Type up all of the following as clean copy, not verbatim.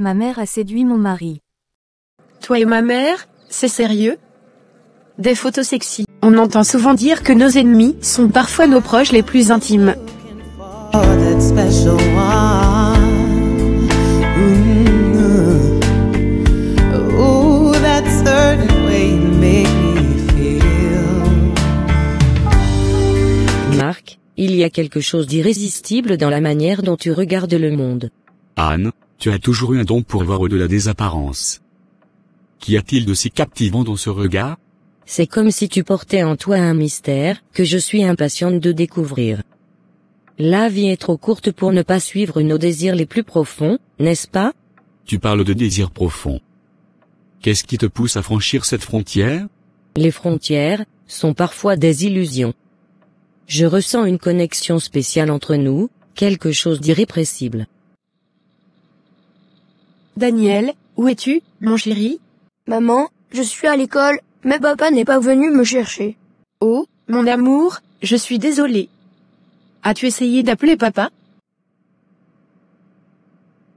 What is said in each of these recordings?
Ma mère a séduit mon mari. Toi et ma mère, c'est sérieux? Des photos sexy. On entend souvent dire que nos ennemis sont parfois nos proches les plus intimes. Marc, il y a quelque chose d'irrésistible dans la manière dont tu regardes le monde. Anne, tu as toujours eu un don pour voir au-delà des apparences. Qu'y a-t-il de si captivant dans ce regard? C'est comme si tu portais en toi un mystère, que je suis impatiente de découvrir. La vie est trop courte pour ne pas suivre nos désirs les plus profonds, n'est-ce pas? Tu parles de désirs profonds. Qu'est-ce qui te pousse à franchir cette frontière? Les frontières sont parfois des illusions. Je ressens une connexion spéciale entre nous, quelque chose d'irrépressible. Daniel, où es-tu, mon chéri? Maman, je suis à l'école, mais papa n'est pas venu me chercher. Oh, mon amour, je suis désolée. As-tu essayé d'appeler papa?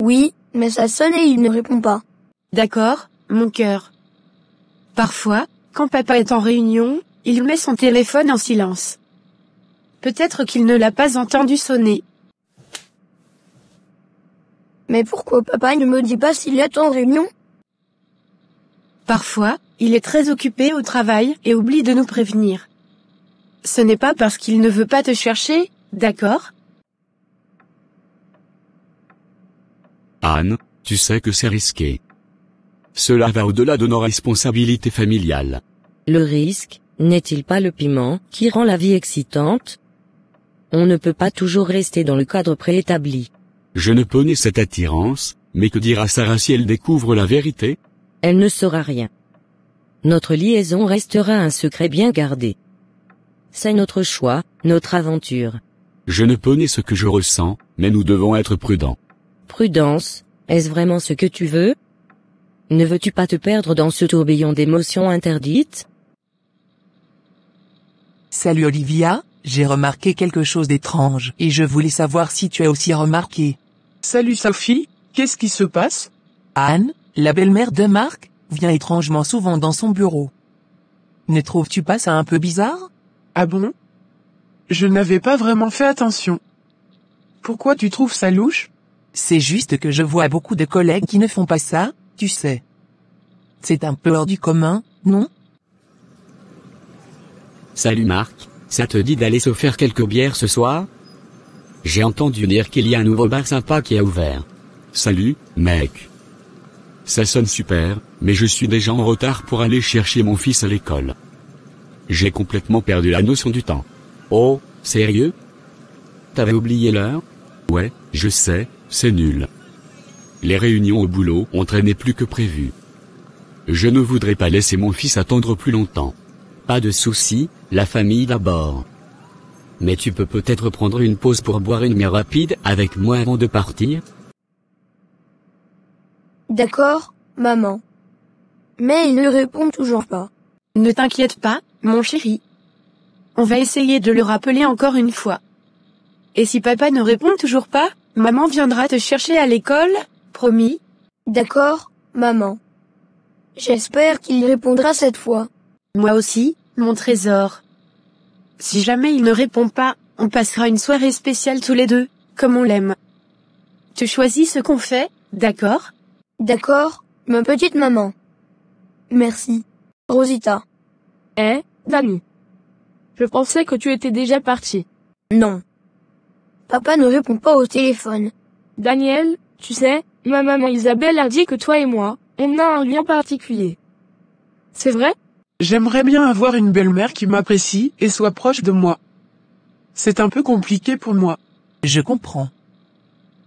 Oui, mais ça sonne et il ne répond pas. D'accord, mon cœur. Parfois, quand papa est en réunion, il met son téléphone en silence. Peut-être qu'il ne l'a pas entendu sonner. Mais pourquoi papa ne me dit pas s'il est en réunion? Parfois, il est très occupé au travail et oublie de nous prévenir. Ce n'est pas parce qu'il ne veut pas te chercher, d'accord? Anne, tu sais que c'est risqué. Cela va au-delà de nos responsabilités familiales. Le risque, n'est-il pas le piment qui rend la vie excitante? On ne peut pas toujours rester dans le cadre préétabli. Je ne peux nier cette attirance, mais que dira Sarah si elle découvre la vérité? Elle ne saura rien. Notre liaison restera un secret bien gardé. C'est notre choix, notre aventure. Je ne peux nier ce que je ressens, mais nous devons être prudents. Prudence, est-ce vraiment ce que tu veux? Ne veux-tu pas te perdre dans ce tourbillon d'émotions interdites? Salut Olivia, j'ai remarqué quelque chose d'étrange et je voulais savoir si tu as aussi remarqué. Salut Sophie, qu'est-ce qui se passe? Anne, la belle-mère de Marc, vient étrangement souvent dans son bureau. Ne trouves-tu pas ça un peu bizarre? Ah bon? Je n'avais pas vraiment fait attention. Pourquoi tu trouves ça louche? C'est juste que je vois beaucoup de collègues qui ne font pas ça, tu sais. C'est un peu hors du commun, non? Salut Marc, ça te dit d'aller se faire quelques bières ce soir? J'ai entendu dire qu'il y a un nouveau bar sympa qui a ouvert. Salut, mec. Ça sonne super, mais je suis déjà en retard pour aller chercher mon fils à l'école. J'ai complètement perdu la notion du temps. Oh, sérieux? T'avais oublié l'heure? Ouais, je sais, c'est nul. Les réunions au boulot ont traîné plus que prévu. Je ne voudrais pas laisser mon fils attendre plus longtemps. Pas de souci, la famille d'abord. Mais tu peux peut-être prendre une pause pour boire une bière rapide avec moi avant de partir? D'accord, maman. Mais il ne répond toujours pas. Ne t'inquiète pas, mon chéri. On va essayer de le rappeler encore une fois. Et si papa ne répond toujours pas, maman viendra te chercher à l'école, promis? D'accord, maman. J'espère qu'il répondra cette fois. Moi aussi, mon trésor. Si jamais il ne répond pas, on passera une soirée spéciale tous les deux, comme on l'aime. Tu choisis ce qu'on fait, d'accord? D'accord, ma petite maman. Merci. Rosita. Dani. Je pensais que tu étais déjà parti. Non. Papa ne répond pas au téléphone. Daniel, tu sais, ma maman Isabelle a dit que toi et moi, on a un lien particulier. C'est vrai? J'aimerais bien avoir une belle-mère qui m'apprécie et soit proche de moi. C'est un peu compliqué pour moi. Je comprends.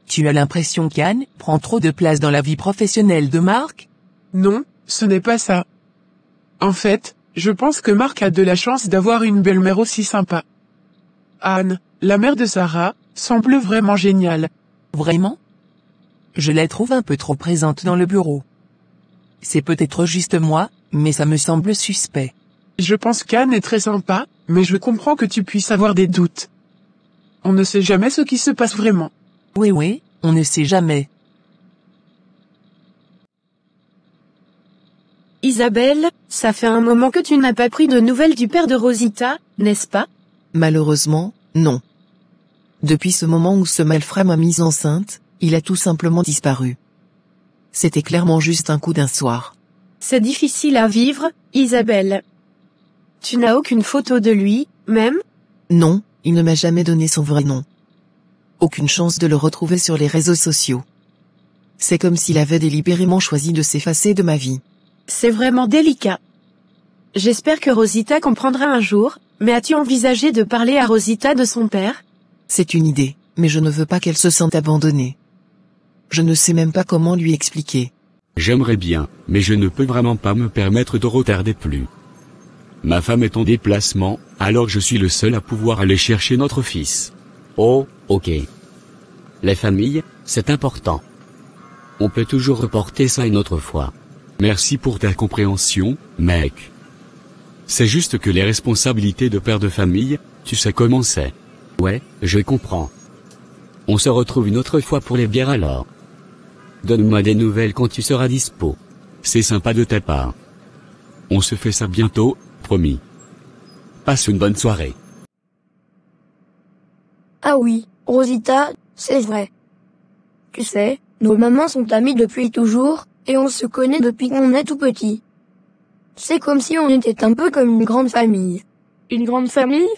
Tu as l'impression qu'Anne prend trop de place dans la vie professionnelle de Marc? Non, ce n'est pas ça. En fait, je pense que Marc a de la chance d'avoir une belle-mère aussi sympa. Anne, la mère de Sarah, semble vraiment géniale. Vraiment? Je la trouve un peu trop présente dans le bureau. C'est peut-être juste moi, mais ça me semble suspect. Je pense qu'Anne est très sympa, mais je comprends que tu puisses avoir des doutes. On ne sait jamais ce qui se passe vraiment. Oui, on ne sait jamais. Isabelle, ça fait un moment que tu n'as pas pris de nouvelles du père de Rosita, n'est-ce pas? Malheureusement, non. Depuis ce moment où ce malfrat m'a mise enceinte, il a tout simplement disparu. C'était clairement juste un coup d'un soir. C'est difficile à vivre, Isabelle. Tu n'as aucune photo de lui, même? Non, il ne m'a jamais donné son vrai nom. Aucune chance de le retrouver sur les réseaux sociaux. C'est comme s'il avait délibérément choisi de s'effacer de ma vie. C'est vraiment délicat. J'espère que Rosita comprendra un jour, mais as-tu envisagé de parler à Rosita de son père? C'est une idée, mais je ne veux pas qu'elle se sente abandonnée. Je ne sais même pas comment lui expliquer. J'aimerais bien, mais je ne peux vraiment pas me permettre de retarder plus. Ma femme est en déplacement, alors je suis le seul à pouvoir aller chercher notre fils. Oh, ok. Les familles, c'est important. On peut toujours reporter ça une autre fois. Merci pour ta compréhension, mec. C'est juste que les responsabilités de père de famille, tu sais comment c'est. Ouais, je comprends. On se retrouve une autre fois pour les bières alors. Donne-moi des nouvelles quand tu seras dispo. C'est sympa de ta part. On se fait ça bientôt, promis. Passe une bonne soirée. Ah oui, Rosita, c'est vrai. Tu sais, nos mamans sont amies depuis toujours, et on se connaît depuis qu'on est tout petit. C'est comme si on était un peu comme une grande famille. Une grande famille?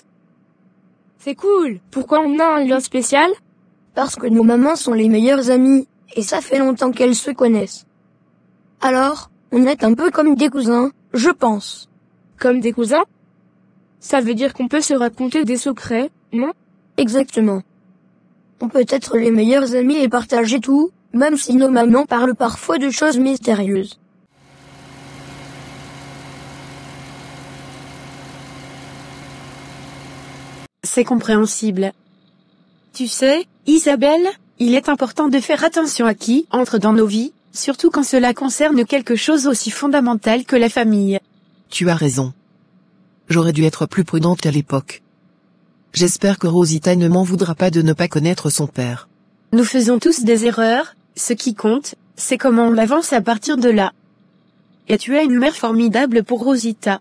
C'est cool. Pourquoi on a un lien spécial? Parce que nos mamans sont les meilleures amies, et ça fait longtemps qu'elles se connaissent. Alors, on est un peu comme des cousins, je pense. Comme des cousins? Ça veut dire qu'on peut se raconter des secrets, non? Exactement. On peut être les meilleurs amis et partager tout, même si nos mamans parlent parfois de choses mystérieuses. C'est compréhensible. Tu sais, Isabelle, il est important de faire attention à qui entre dans nos vies, surtout quand cela concerne quelque chose aussi fondamental que la famille. Tu as raison. J'aurais dû être plus prudente à l'époque. J'espère que Rosita ne m'en voudra pas de ne pas connaître son père. Nous faisons tous des erreurs, ce qui compte, c'est comment on avance à partir de là. Et tu es une mère formidable pour Rosita.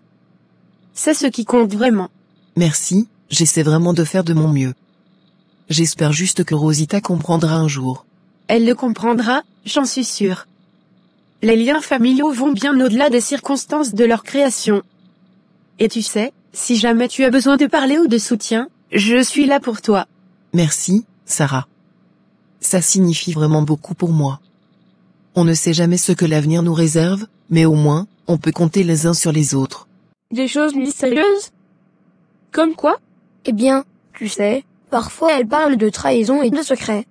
C'est ce qui compte vraiment. Merci, j'essaie vraiment de faire de mon mieux. J'espère juste que Rosita comprendra un jour. Elle le comprendra, j'en suis sûre. Les liens familiaux vont bien au-delà des circonstances de leur création. Et tu sais, si jamais tu as besoin de parler ou de soutien, je suis là pour toi. Merci, Sarah. Ça signifie vraiment beaucoup pour moi. On ne sait jamais ce que l'avenir nous réserve, mais au moins, on peut compter les uns sur les autres. Des choses mystérieuses? Comme quoi? Eh bien, tu sais, parfois elle parle de trahison et de secrets.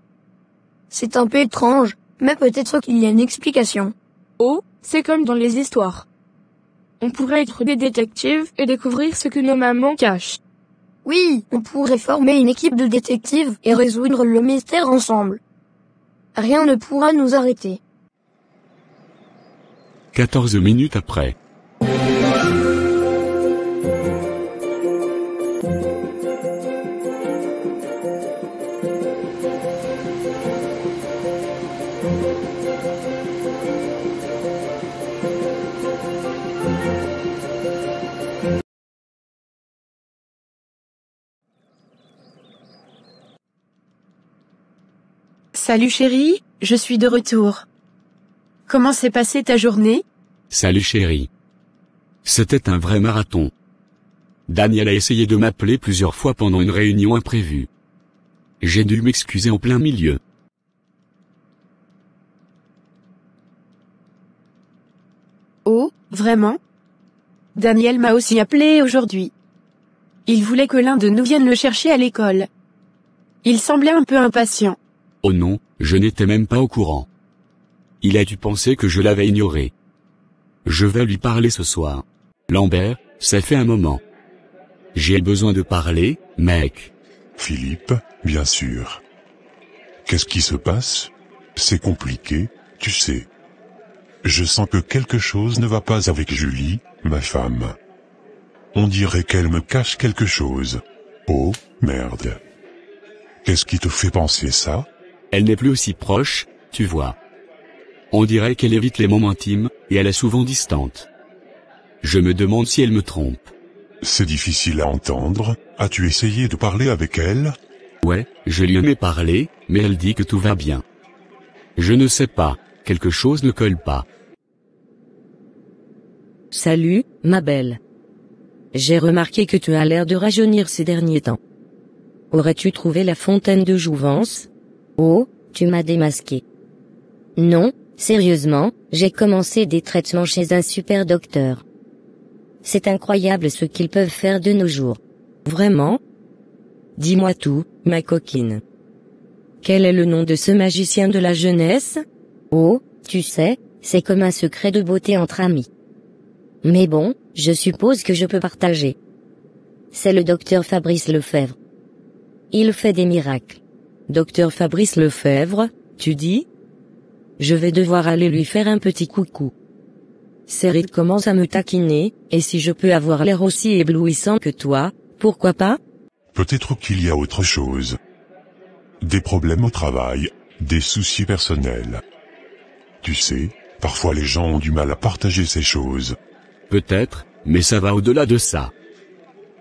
C'est un peu étrange, mais peut-être qu'il y a une explication. Oh, c'est comme dans les histoires. On pourrait être des détectives et découvrir ce que nos mamans cachent. Oui, on pourrait former une équipe de détectives et résoudre le mystère ensemble. Rien ne pourra nous arrêter. 14 minutes après. Salut chérie, je suis de retour. Comment s'est passée ta journée? Salut chérie. C'était un vrai marathon. Daniel a essayé de m'appeler plusieurs fois pendant une réunion imprévue. J'ai dû m'excuser en plein milieu. Oh, vraiment? Daniel m'a aussi appelé aujourd'hui. Il voulait que l'un de nous vienne le chercher à l'école. Il semblait un peu impatient. Oh non, je n'étais même pas au courant. Il a dû penser que je l'avais ignoré. Je vais lui parler ce soir. Lambert, ça fait un moment. J'ai besoin de parler, mec. Philippe, bien sûr. Qu'est-ce qui se passe? C'est compliqué, tu sais. Je sens que quelque chose ne va pas avec Julie, ma femme. On dirait qu'elle me cache quelque chose. Oh, merde. Qu'est-ce qui te fait penser ça? Elle n'est plus aussi proche, tu vois. On dirait qu'elle évite les moments intimes, et elle est souvent distante. Je me demande si elle me trompe. C'est difficile à entendre, as-tu essayé de parler avec elle? Ouais, je lui en ai parlé, mais elle dit que tout va bien. Je ne sais pas, quelque chose ne colle pas. Salut, ma belle. J'ai remarqué que tu as l'air de rajeunir ces derniers temps. Aurais-tu trouvé la fontaine de jouvence? Oh, tu m'as démasqué. Non, sérieusement, j'ai commencé des traitements chez un super docteur. C'est incroyable ce qu'ils peuvent faire de nos jours. Vraiment? Dis-moi tout, ma coquine. Quel est le nom de ce magicien de la jeunesse? Oh, tu sais, c'est comme un secret de beauté entre amis. Mais bon, je suppose que je peux partager. C'est le docteur Fabrice Lefebvre. Il fait des miracles. Docteur Fabrice Lefebvre, tu dis? Je vais devoir aller lui faire un petit coucou. Cérid commence à me taquiner, et si je peux avoir l'air aussi éblouissant que toi, pourquoi pas? Peut-être qu'il y a autre chose. Des problèmes au travail, des soucis personnels. Tu sais, parfois les gens ont du mal à partager ces choses. Peut-être, mais ça va au-delà de ça.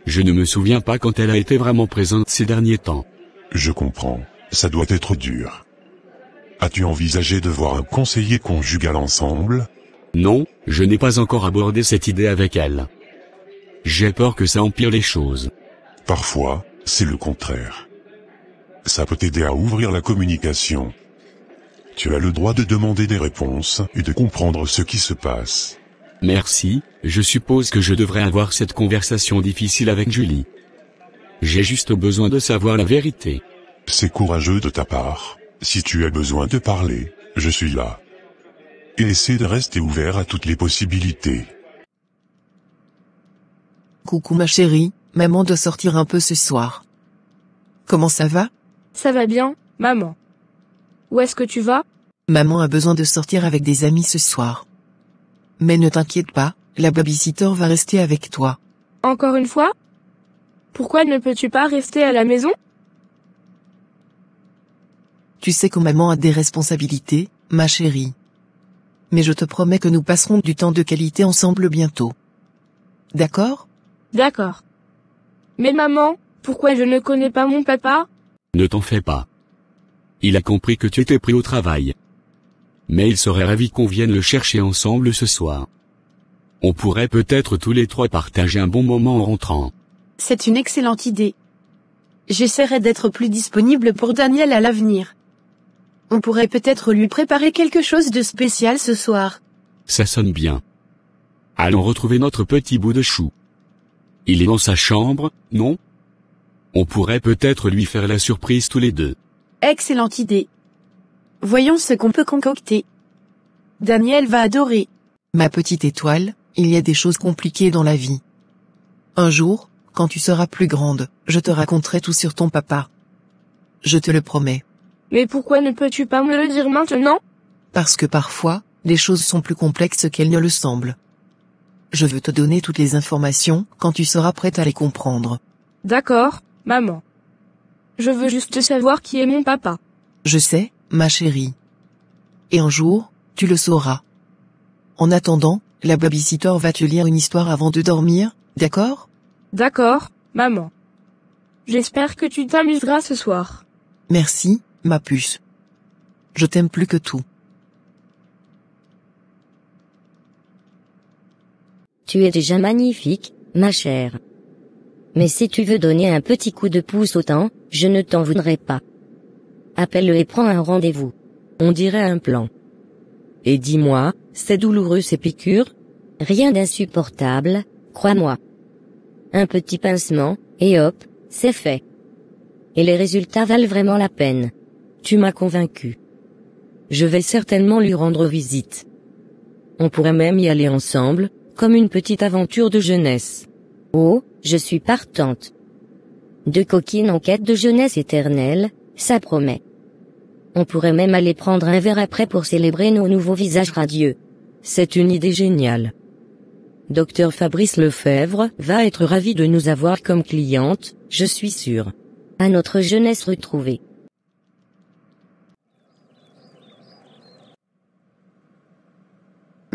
Je ne me souviens pas quand elle a été vraiment présente ces derniers temps. Je comprends, ça doit être dur. As-tu envisagé de voir un conseiller conjugal ensemble? Non, je n'ai pas encore abordé cette idée avec elle. J'ai peur que ça empire les choses. Parfois, c'est le contraire. Ça peut t'aider à ouvrir la communication. Tu as le droit de demander des réponses et de comprendre ce qui se passe. Merci, je suppose que je devrais avoir cette conversation difficile avec Julie. J'ai juste besoin de savoir la vérité. C'est courageux de ta part. Si tu as besoin de parler, je suis là. Et essaie de rester ouvert à toutes les possibilités. Coucou ma chérie, maman doit sortir un peu ce soir. Comment ça va? Ça va bien, maman. Où est-ce que tu vas? Maman a besoin de sortir avec des amis ce soir. Mais ne t'inquiète pas, la babysitter va rester avec toi. Encore une fois? Pourquoi ne peux-tu pas rester à la maison? Tu sais que maman a des responsabilités, ma chérie. Mais je te promets que nous passerons du temps de qualité ensemble bientôt. D'accord? D'accord. Mais maman, pourquoi je ne connais pas mon papa? Ne t'en fais pas. Il a compris que tu étais pris au travail. Mais il serait ravi qu'on vienne le chercher ensemble ce soir. On pourrait peut-être tous les trois partager un bon moment en rentrant. C'est une excellente idée. J'essaierai d'être plus disponible pour Daniel à l'avenir. On pourrait peut-être lui préparer quelque chose de spécial ce soir. Ça sonne bien. Allons retrouver notre petit bout de chou. Il est dans sa chambre, non? On pourrait peut-être lui faire la surprise tous les deux. Excellente idée. Voyons ce qu'on peut concocter. Daniel va adorer. Ma petite étoile, il y a des choses compliquées dans la vie. Un jour, quand tu seras plus grande, je te raconterai tout sur ton papa. Je te le promets. Mais pourquoi ne peux-tu pas me le dire maintenant? Parce que parfois, les choses sont plus complexes qu'elles ne le semblent. Je veux te donner toutes les informations quand tu seras prête à les comprendre. D'accord, maman. Je veux juste savoir qui est mon papa. Je sais, ma chérie. Et un jour, tu le sauras. En attendant, la babysitter va te lire une histoire avant de dormir, d'accord? D'accord, maman. J'espère que tu t'amuseras ce soir. Merci, ma puce. Je t'aime plus que tout. Tu es déjà magnifique, ma chère. Mais si tu veux donner un petit coup de pouce au temps, je ne t'en voudrais pas. Appelle-le et prends un rendez-vous. On dirait un plan. Et dis-moi, c'est douloureux ces piqûres? Rien d'insupportable, crois-moi. Un petit pincement, et hop, c'est fait. Et les résultats valent vraiment la peine. Tu m'as convaincu. Je vais certainement lui rendre visite. On pourrait même y aller ensemble, comme une petite aventure de jeunesse. Oh, je suis partante. Deux coquines en quête de jeunesse éternelle, ça promet. On pourrait même aller prendre un verre après pour célébrer nos nouveaux visages radieux. C'est une idée géniale. Docteur Fabrice Lefebvre va être ravi de nous avoir comme cliente, je suis sûre. À notre jeunesse retrouvée.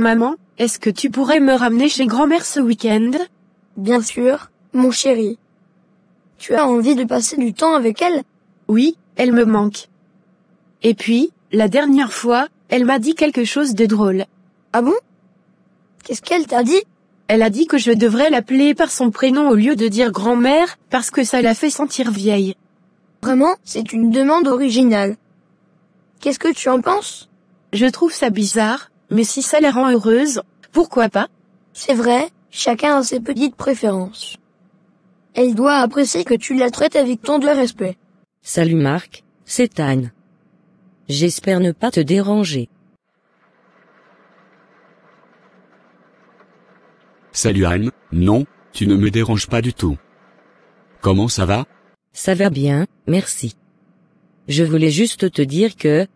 Maman, est-ce que tu pourrais me ramener chez grand-mère ce week-end? Bien sûr, mon chéri. Tu as envie de passer du temps avec elle? Oui, elle me manque. Et puis, la dernière fois, elle m'a dit quelque chose de drôle. Ah bon? Qu'est-ce qu'elle t'a dit? Elle a dit que je devrais l'appeler par son prénom au lieu de dire grand-mère, parce que ça la fait sentir vieille. Vraiment, c'est une demande originale. Qu'est-ce que tu en penses? Je trouve ça bizarre, mais si ça la rend heureuse, pourquoi pas? C'est vrai, chacun a ses petites préférences. Elle doit apprécier que tu la traites avec tant de respect. Salut Marc, c'est Anne. J'espère ne pas te déranger. Salut Anne, non, tu ne me déranges pas du tout. Comment ça va? Ça va bien, merci. Je voulais juste te dire que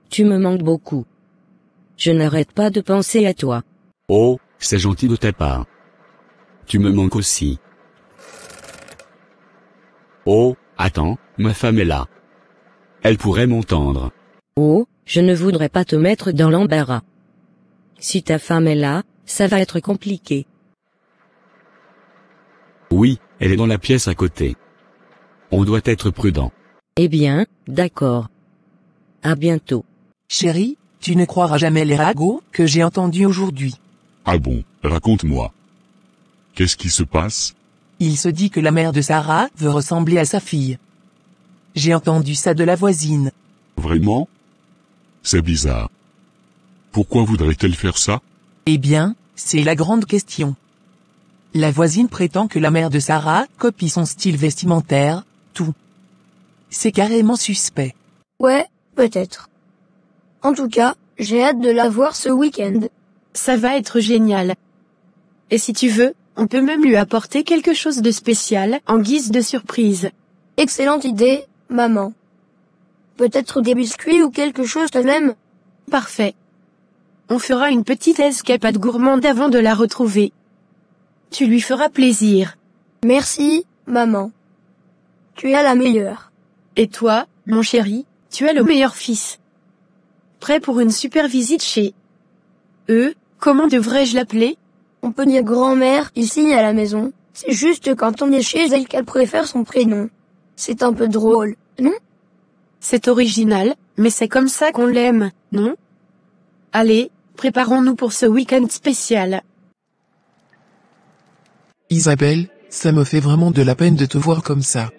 tu me manques beaucoup. Je n'arrête pas de penser à toi. Oh, c'est gentil de ta part. Tu me manques aussi. Oh, attends, ma femme est là. Elle pourrait m'entendre. Oh, je ne voudrais pas te mettre dans l'embarras. Si ta femme est là, ça va être compliqué. Oui, elle est dans la pièce à côté. On doit être prudent. Eh bien, d'accord. À bientôt. Chérie, tu ne croiras jamais les ragots que j'ai entendus aujourd'hui. Ah bon, raconte-moi. Qu'est-ce qui se passe? Il se dit que la mère de Sarah veut ressembler à sa fille. J'ai entendu ça de la voisine. Vraiment? C'est bizarre. Pourquoi voudrait-elle faire ça? Eh bien, c'est la grande question. La voisine prétend que la mère de Sarah copie son style vestimentaire, tout. C'est carrément suspect. Ouais, peut-être. En tout cas, j'ai hâte de la voir ce week-end. Ça va être génial. Et si tu veux, on peut même lui apporter quelque chose de spécial en guise de surprise. Excellente idée, maman. Peut-être des biscuits ou quelque chose de même? Parfait. On fera une petite escapade gourmande avant de la retrouver. Tu lui feras plaisir. Merci, maman. Tu es la meilleure. Et toi, mon chéri, tu es le meilleur fils. Prêt pour une super visite chez... comment devrais-je l'appeler? On peut dire grand-mère ici à la maison. C'est juste quand on est chez elle qu'elle préfère son prénom. C'est un peu drôle, non? C'est original, mais c'est comme ça qu'on l'aime, non? Allez, préparons-nous pour ce week-end spécial. Isabelle, ça me fait vraiment de la peine de te voir comme ça.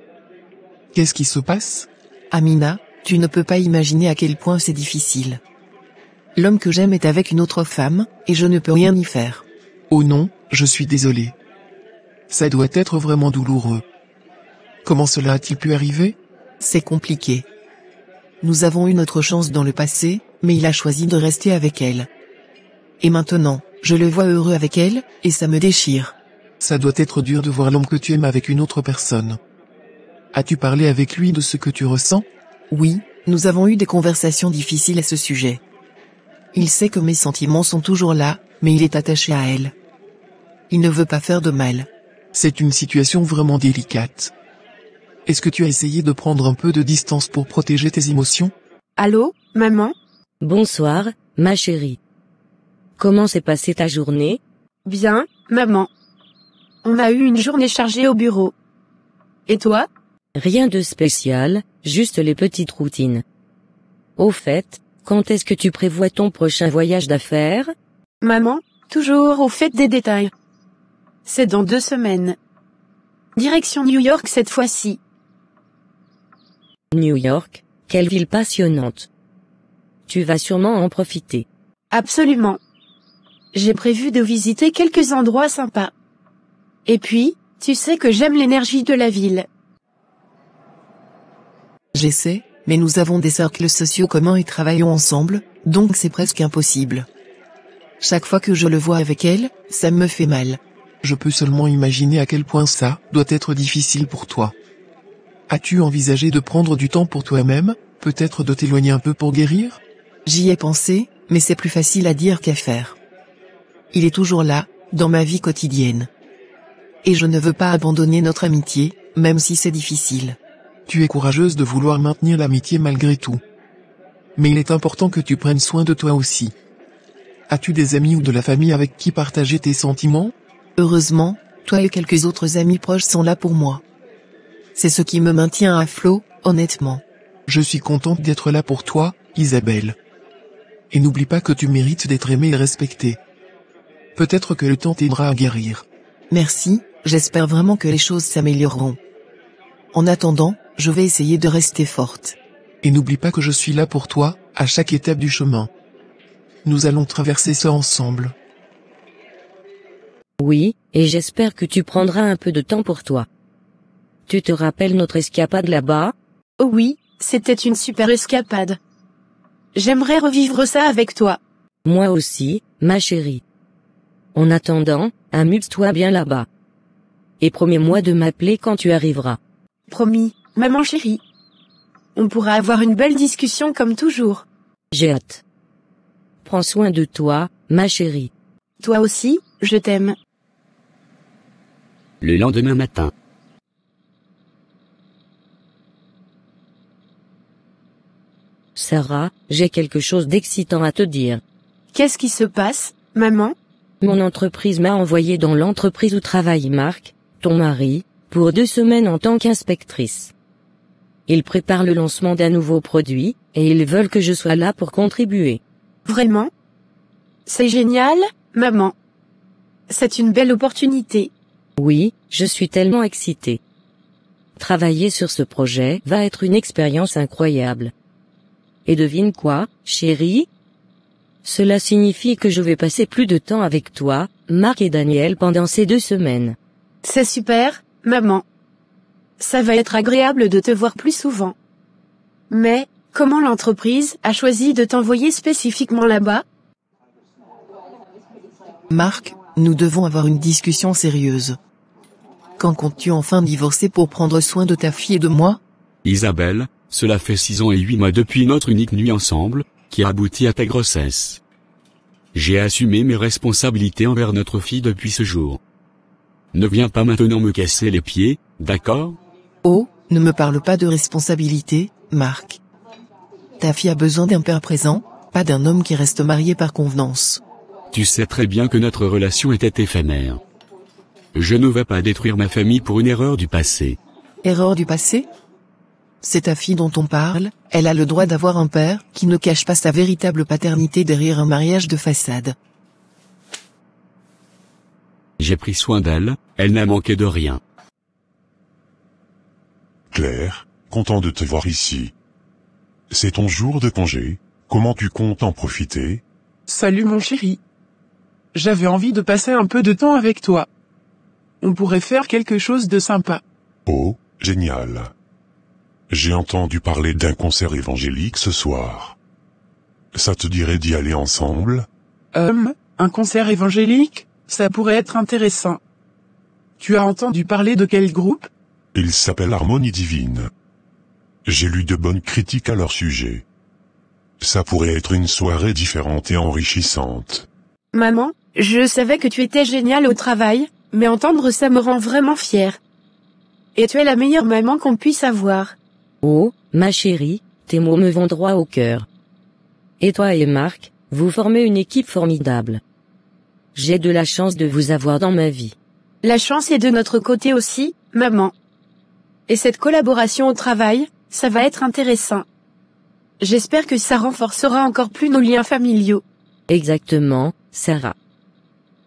Qu'est-ce qui se passe? Amina, tu ne peux pas imaginer à quel point c'est difficile. L'homme que j'aime est avec une autre femme, et je ne peux rien y faire. Oh non, je suis désolé. Ça doit être vraiment douloureux. Comment cela a-t-il pu arriver? C'est compliqué. Nous avons eu notre chance dans le passé, mais il a choisi de rester avec elle. Et maintenant, je le vois heureux avec elle, et ça me déchire. Ça doit être dur de voir l'homme que tu aimes avec une autre personne. As-tu parlé avec lui de ce que tu ressens? Oui, nous avons eu des conversations difficiles à ce sujet. Il sait que mes sentiments sont toujours là, mais il est attaché à elle. Il ne veut pas faire de mal. C'est une situation vraiment délicate. Est-ce que tu as essayé de prendre un peu de distance pour protéger tes émotions? Allô, maman? Bonsoir, ma chérie. Comment s'est passée ta journée? Bien, maman. On a eu une journée chargée au bureau. Et toi? Rien de spécial, juste les petites routines. Au fait, quand est-ce que tu prévois ton prochain voyage d'affaires? Maman, toujours au fait des détails. C'est dans 2 semaines. Direction New York cette fois-ci. New York, quelle ville passionnante. Tu vas sûrement en profiter. Absolument. J'ai prévu de visiter quelques endroits sympas. Et puis, tu sais que j'aime l'énergie de la ville. J'essaie, mais nous avons des cercles sociaux communs et travaillons ensemble, donc c'est presque impossible. Chaque fois que je le vois avec elle, ça me fait mal. Je peux seulement imaginer à quel point ça doit être difficile pour toi. As-tu envisagé de prendre du temps pour toi-même, peut-être de t'éloigner un peu pour guérir? J'y ai pensé, mais c'est plus facile à dire qu'à faire. Il est toujours là, dans ma vie quotidienne. Et je ne veux pas abandonner notre amitié, même si c'est difficile. Tu es courageuse de vouloir maintenir l'amitié malgré tout. Mais il est important que tu prennes soin de toi aussi. As-tu des amis ou de la famille avec qui partager tes sentiments? Heureusement, toi et quelques autres amis proches sont là pour moi. C'est ce qui me maintient à flot, honnêtement. Je suis contente d'être là pour toi, Isabelle. Et n'oublie pas que tu mérites d'être aimée et respectée. Peut-être que le temps t'aidera à guérir. Merci, j'espère vraiment que les choses s'amélioreront. En attendant, je vais essayer de rester forte. Et n'oublie pas que je suis là pour toi, à chaque étape du chemin. Nous allons traverser ça ensemble. Oui, et j'espère que tu prendras un peu de temps pour toi. Tu te rappelles notre escapade là-bas? Oh oui, c'était une super escapade. J'aimerais revivre ça avec toi. Moi aussi, ma chérie. En attendant, amuse-toi bien là-bas. Et promets-moi de m'appeler quand tu arriveras. Promis, maman chérie. On pourra avoir une belle discussion comme toujours. J'ai hâte. Prends soin de toi, ma chérie. Toi aussi, je t'aime. Le lendemain matin. Sarah, j'ai quelque chose d'excitant à te dire. Qu'est-ce qui se passe, maman? Mon entreprise m'a envoyé dans l'entreprise où travaille Marc, ton mari, pour 2 semaines en tant qu'inspectrice. Ils préparent le lancement d'un nouveau produit, et ils veulent que je sois là pour contribuer. Vraiment? C'est génial, maman. C'est une belle opportunité. Oui, je suis tellement excitée. Travailler sur ce projet va être une expérience incroyable. Et devine quoi, chérie? Cela signifie que je vais passer plus de temps avec toi, Marc et Daniel pendant ces 2 semaines. C'est super, maman. Ça va être agréable de te voir plus souvent. Mais, comment l'entreprise a choisi de t'envoyer spécifiquement là-bas? Marc, nous devons avoir une discussion sérieuse. Quand comptes-tu enfin divorcer pour prendre soin de ta fille et de moi? Isabelle, cela fait 6 ans et 8 mois depuis notre unique nuit ensemble, qui a abouti à ta grossesse. J'ai assumé mes responsabilités envers notre fille depuis ce jour. Ne viens pas maintenant me casser les pieds, d'accord? Oh, ne me parle pas de responsabilité, Marc. Ta fille a besoin d'un père présent, pas d'un homme qui reste marié par convenance. Tu sais très bien que notre relation était éphémère. Je ne vais pas détruire ma famille pour une erreur du passé. Erreur du passé? C'est ta fille dont on parle, elle a le droit d'avoir un père qui ne cache pas sa véritable paternité derrière un mariage de façade. J'ai pris soin d'elle, elle n'a manqué de rien. Claire, content de te voir ici. C'est ton jour de congé, comment tu comptes en profiter? Salut mon chéri. J'avais envie de passer un peu de temps avec toi. On pourrait faire quelque chose de sympa. Oh, génial. J'ai entendu parler d'un concert évangélique ce soir. Ça te dirait d'y aller ensemble? Un concert évangélique, ça pourrait être intéressant. Tu as entendu parler de quel groupe? Il s'appelle Harmonie Divine. J'ai lu de bonnes critiques à leur sujet. Ça pourrait être une soirée différente et enrichissante. Maman, je savais que tu étais géniale au travail, mais entendre ça me rend vraiment fière. Et tu es la meilleure maman qu'on puisse avoir. Oh, ma chérie, tes mots me vont droit au cœur. Et toi et Marc, vous formez une équipe formidable. J'ai de la chance de vous avoir dans ma vie. La chance est de notre côté aussi, maman. Et cette collaboration au travail, ça va être intéressant. J'espère que ça renforcera encore plus nos liens familiaux. Exactement, Sarah.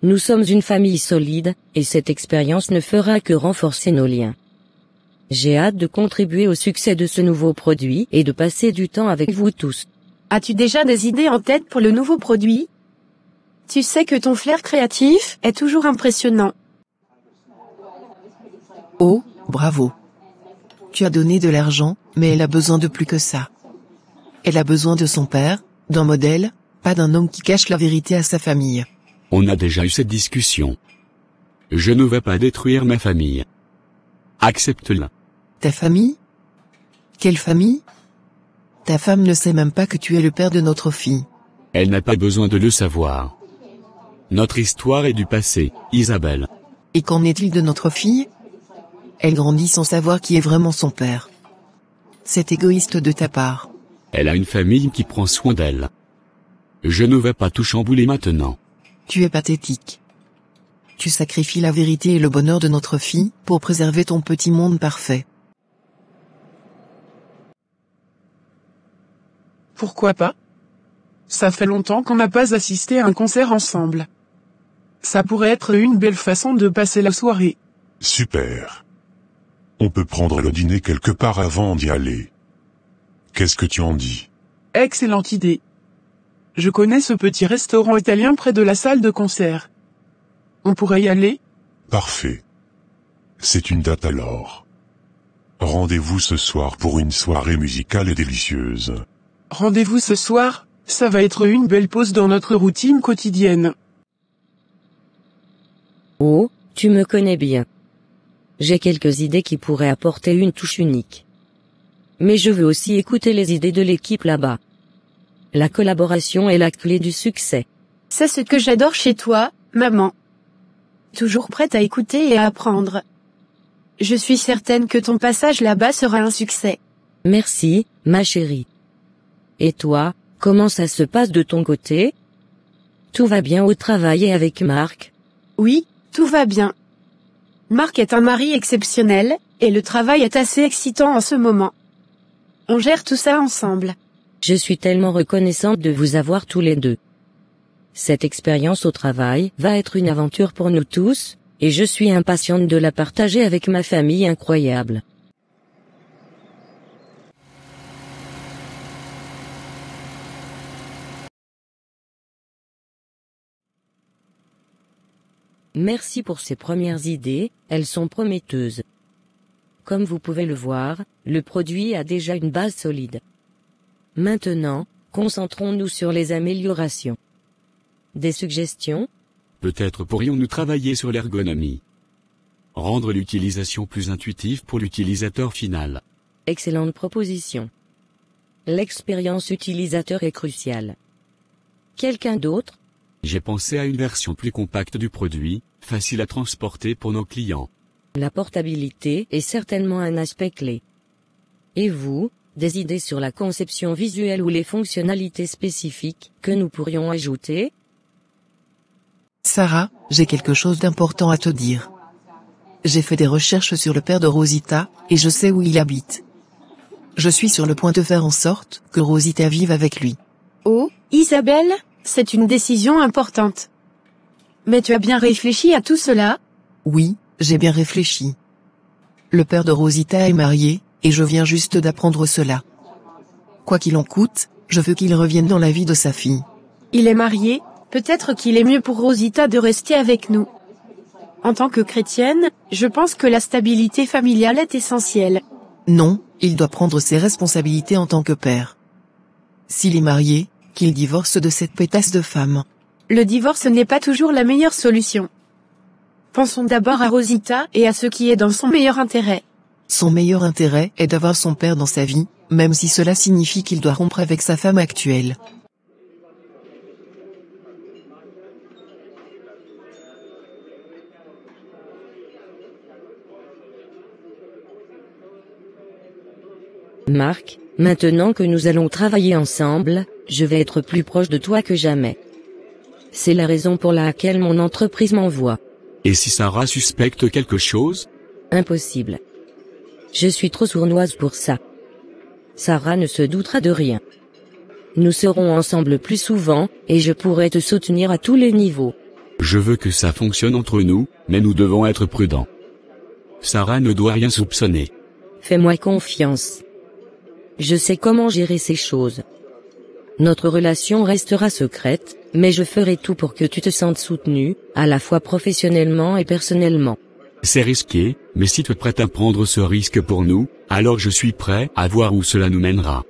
Nous sommes une famille solide, et cette expérience ne fera que renforcer nos liens. J'ai hâte de contribuer au succès de ce nouveau produit et de passer du temps avec vous tous. As-tu déjà des idées en tête pour le nouveau produit? Tu sais que ton flair créatif est toujours impressionnant. Oh, bravo. Tu as donné de l'argent, mais elle a besoin de plus que ça. Elle a besoin de son père, d'un modèle, pas d'un homme qui cache la vérité à sa famille. On a déjà eu cette discussion. Je ne vais pas détruire ma famille. Accepte-la. Ta famille? Quelle famille? Ta femme ne sait même pas que tu es le père de notre fille. Elle n'a pas besoin de le savoir. Notre histoire est du passé, Isabelle. Et qu'en est-il de notre fille? Elle grandit sans savoir qui est vraiment son père. C'est égoïste de ta part. Elle a une famille qui prend soin d'elle. Je ne vais pas tout chambouler maintenant. Tu es pathétique. Tu sacrifies la vérité et le bonheur de notre fille pour préserver ton petit monde parfait. Pourquoi pas? Ça fait longtemps qu'on n'a pas assisté à un concert ensemble. Ça pourrait être une belle façon de passer la soirée. Super. On peut prendre le dîner quelque part avant d'y aller. Qu'est-ce que tu en dis? Excellente idée. Je connais ce petit restaurant italien près de la salle de concert. On pourrait y aller? Parfait. C'est une date alors. Rendez-vous ce soir pour une soirée musicale et délicieuse. Rendez-vous ce soir, ça va être une belle pause dans notre routine quotidienne. Oh, tu me connais bien. J'ai quelques idées qui pourraient apporter une touche unique. Mais je veux aussi écouter les idées de l'équipe là-bas. La collaboration est la clé du succès. C'est ce que j'adore chez toi, maman. Toujours prête à écouter et à apprendre. Je suis certaine que ton passage là-bas sera un succès. Merci, ma chérie. Et toi, comment ça se passe de ton côté? Tout va bien au travail et avec Marc? Oui, tout va bien. Marc est un mari exceptionnel, et le travail est assez excitant en ce moment. On gère tout ça ensemble. Je suis tellement reconnaissante de vous avoir tous les deux. Cette expérience au travail va être une aventure pour nous tous, et je suis impatiente de la partager avec ma famille incroyable. Merci pour ces premières idées, elles sont prometteuses. Comme vous pouvez le voir, le produit a déjà une base solide. Maintenant, concentrons-nous sur les améliorations. Des suggestions? Peut-être pourrions-nous travailler sur l'ergonomie. Rendre l'utilisation plus intuitive pour l'utilisateur final. Excellente proposition. L'expérience utilisateur est cruciale. Quelqu'un d'autre? J'ai pensé à une version plus compacte du produit, facile à transporter pour nos clients. La portabilité est certainement un aspect clé. Et vous, des idées sur la conception visuelle ou les fonctionnalités spécifiques que nous pourrions ajouter? Sarah, j'ai quelque chose d'important à te dire. J'ai fait des recherches sur le père de Rosita, et je sais où il habite. Je suis sur le point de faire en sorte que Rosita vive avec lui. Oh, Isabelle, c'est une décision importante. Mais tu as bien réfléchi à tout cela? Oui, j'ai bien réfléchi. Le père de Rosita est marié, et je viens juste d'apprendre cela. Quoi qu'il en coûte, je veux qu'il revienne dans la vie de sa fille. Il est marié, peut-être qu'il est mieux pour Rosita de rester avec nous. En tant que chrétienne, je pense que la stabilité familiale est essentielle. Non, il doit prendre ses responsabilités en tant que père. S'il est marié, qu'il divorce de cette pétasse de femme. Le divorce n'est pas toujours la meilleure solution. Pensons d'abord à Rosita et à ce qui est dans son meilleur intérêt. Son meilleur intérêt est d'avoir son père dans sa vie, même si cela signifie qu'il doit rompre avec sa femme actuelle. Marc, maintenant que nous allons travailler ensemble, je vais être plus proche de toi que jamais. C'est la raison pour laquelle mon entreprise m'envoie. Et si Sarah suspecte quelque chose? Impossible. Je suis trop sournoise pour ça. Sarah ne se doutera de rien. Nous serons ensemble plus souvent, et je pourrai te soutenir à tous les niveaux. Je veux que ça fonctionne entre nous, mais nous devons être prudents. Sarah ne doit rien soupçonner. Fais-moi confiance. Je sais comment gérer ces choses. Notre relation restera secrète, mais je ferai tout pour que tu te sentes soutenu, à la fois professionnellement et personnellement. C'est risqué, mais si tu es prête à prendre ce risque pour nous, alors je suis prêt à voir où cela nous mènera.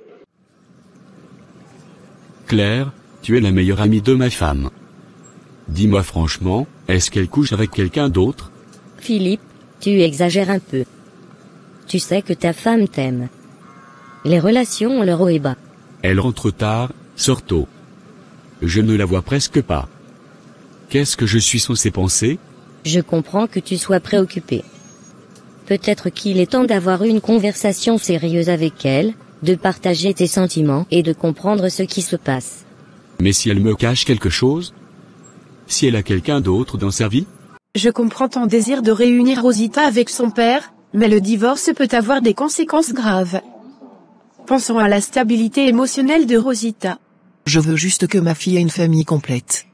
Claire, tu es la meilleure amie de ma femme. Dis-moi franchement, est-ce qu'elle couche avec quelqu'un d'autre? Philippe, tu exagères un peu. Tu sais que ta femme t'aime. Les relations ont leur haut et bas. Elle rentre tard, sort tôt. Je ne la vois presque pas. Qu'est-ce que je suis censé penser? Je comprends que tu sois préoccupé. Peut-être qu'il est temps d'avoir une conversation sérieuse avec elle, de partager tes sentiments et de comprendre ce qui se passe. Mais si elle me cache quelque chose? Si elle a quelqu'un d'autre dans sa vie? Je comprends ton désir de réunir Rosita avec son père, mais le divorce peut avoir des conséquences graves. Pensons à la stabilité émotionnelle de Rosita. Je veux juste que ma fille ait une famille complète.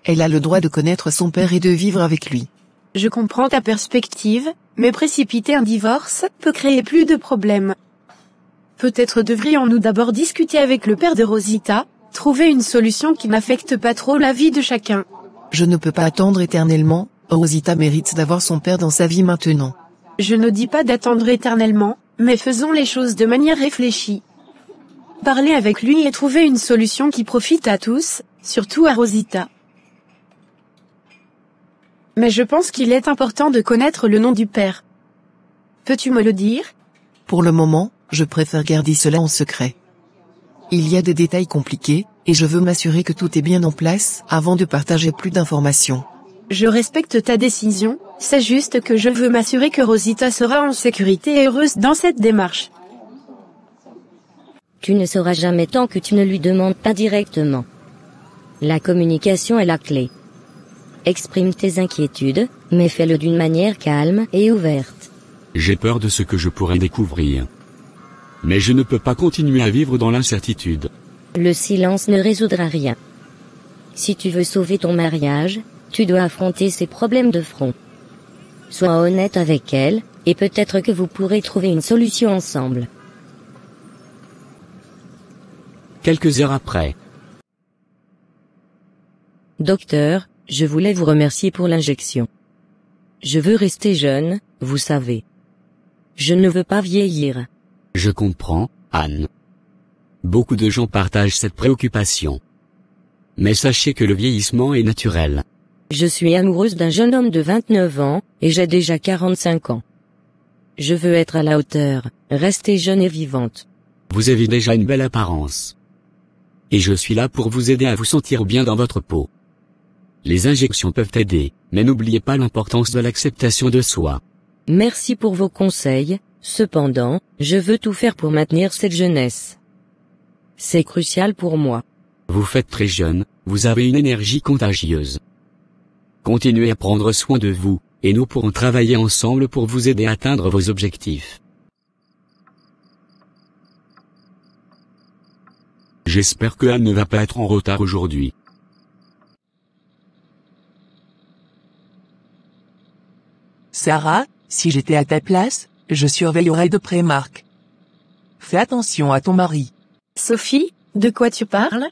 Elle a le droit de connaître son père et de vivre avec lui. Je comprends ta perspective, mais précipiter un divorce peut créer plus de problèmes. Peut-être devrions-nous d'abord discuter avec le père de Rosita, trouver une solution qui n'affecte pas trop la vie de chacun. Je ne peux pas attendre éternellement, Rosita mérite d'avoir son père dans sa vie maintenant. Je ne dis pas d'attendre éternellement, mais faisons les choses de manière réfléchie. Parler avec lui et trouver une solution qui profite à tous, surtout à Rosita. Mais je pense qu'il est important de connaître le nom du père. Peux-tu me le dire? Pour le moment, je préfère garder cela en secret. Il y a des détails compliqués, et je veux m'assurer que tout est bien en place avant de partager plus d'informations. Je respecte ta décision, c'est juste que je veux m'assurer que Rosita sera en sécurité et heureuse dans cette démarche. Tu ne sauras jamais tant que tu ne lui demandes pas directement. La communication est la clé. Exprime tes inquiétudes, mais fais-le d'une manière calme et ouverte. J'ai peur de ce que je pourrais découvrir. Mais je ne peux pas continuer à vivre dans l'incertitude. Le silence ne résoudra rien. Si tu veux sauver ton mariage, tu dois affronter ces problèmes de front. Sois honnête avec elle, et peut-être que vous pourrez trouver une solution ensemble. Quelques heures après. Docteur, je voulais vous remercier pour l'injection. Je veux rester jeune, vous savez. Je ne veux pas vieillir. Je comprends, Anne. Beaucoup de gens partagent cette préoccupation. Mais sachez que le vieillissement est naturel. Je suis amoureuse d'un jeune homme de 29 ans, et j'ai déjà 45 ans. Je veux être à la hauteur, rester jeune et vivante. Vous avez déjà une belle apparence. Et je suis là pour vous aider à vous sentir bien dans votre peau. Les injections peuvent aider, mais n'oubliez pas l'importance de l'acceptation de soi. Merci pour vos conseils, cependant, je veux tout faire pour maintenir cette jeunesse. C'est crucial pour moi. Vous faites très jeune, vous avez une énergie contagieuse. Continuez à prendre soin de vous, et nous pourrons travailler ensemble pour vous aider à atteindre vos objectifs. J'espère que Anne ne va pas être en retard aujourd'hui. Sarah, si j'étais à ta place, je surveillerais de près Marc. Fais attention à ton mari. Sophie, de quoi tu parles?